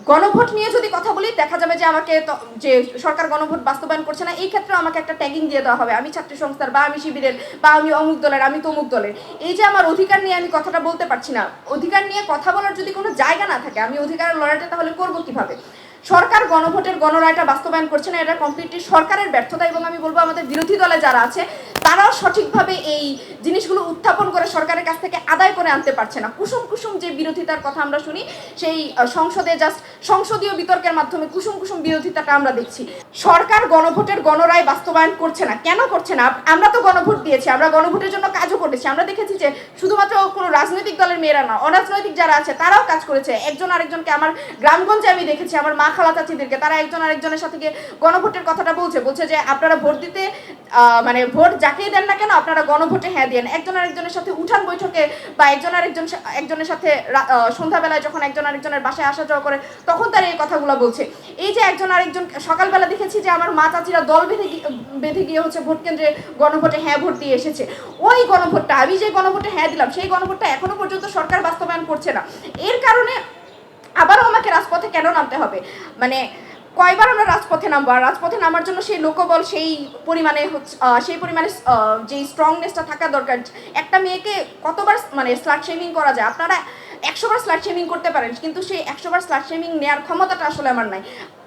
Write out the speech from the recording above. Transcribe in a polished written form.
গণভোট নিয়ে যদি কথা বলি দেখা যাবে যে আমাকে যে সরকার গণভোট বাস্তবায়ন করছে না এই ক্ষেত্রে আমাকে একটা ট্যাগিং দিয়ে দেওয়া হবে, আমি ছাত্র সংস্থার বা আমি শিবিরের বা আমি অমুক দলের, আমি তমুক দলের। এই যে আমার অধিকার নিয়ে আমি কথাটা বলতে পারছি না, অধিকার নিয়ে কথা বলার যদি কোনো জায়গা না থাকে আমি অধিকারের লড়াইটা তাহলে করবো কিভাবে? সরকার গণভোটের গণরায়টা বাস্তবায়ন করছে না, এটা কমপ্লিটলি সরকারের ব্যর্থতা। এবং আমি বলবো আমাদের বিরোধী দলে যারা আছে তারাও সঠিকভাবে এই জিনিসগুলো উত্থাপন করে সরকারের কাছ থেকে আদায় করে আনতে পারছে না। কুসুম কুসুম যে বিরোধিতার কথা আমরা শুনি, সেই সংসদে জাস্ট সংসদীয় বিতর্কের মাধ্যমে কুসুম কুসুম বিরোধিতাটা আমরা দেখছি। সরকার গণভোটের গণরায় বাস্তবায়ন করছে না, কেন করছে না? আমরা তো গণভোট দিয়েছি, আমরা গণভোটের জন্য কাজও করেছি। আমরা দেখেছি যে শুধুমাত্র কোনো রাজনৈতিক দলের মেয়েরা না, অরাজনৈতিক যারা আছে তারাও কাজ করেছে। একজন আরেকজনকে, আমার গ্রামগঞ্জে আমি দেখেছি আমার মা খালা চাচিদেরকে, তারা একজন আরেকজনের সাথে গিয়ে গণভোটের কথাটা বলছে যে আপনারা ভোট দিতে মানে ভোট যাকেই দেন না কেন আপনারা গণভোটে হ্যাঁ দেন। একজন আরেকজনের সাথে উঠান বৈঠকে বা একজনের সাথে সন্ধ্যাবেলায় যখন একজন আরেকজনের বাসায় আসা যাওয়া করে তখন তারা এই কথাগুলো বলছে। এই যে একজন আরেকজন, সকালবেলা দেখেছি যে আমার মা চাচিরা দল বেঁধে গিয়ে হচ্ছে ভোট কেন্দ্রে গণভোটে হ্যাঁ ভোট দিয়ে এসেছে। ওই গণভোটটা, আমি যে গণভোটে হ্যাঁ দিলাম সেই গণভোটটা এখনো পর্যন্ত সরকার বাস্তবায়ন করছে না। এর কারণে আবারও আমাকে রাজপথে কেন নামতে হবে? মানে কয়বার আমরা রাজপথে নামবো? আর রাজপথে নামার জন্য সেই লোকবল সেই পরিমাণে যে স্ট্রংনেসটা থাকা দরকার। একটা মেয়েকে কতবার মানে স্লাট শেমিং করা যায়? আপনারা 100 বার স্লাট শেমিং করতে পারেন, কিন্তু সেই 100 বার স্লাট শেমিং নেওয়ার ক্ষমতাটা আসলে আমার নাই।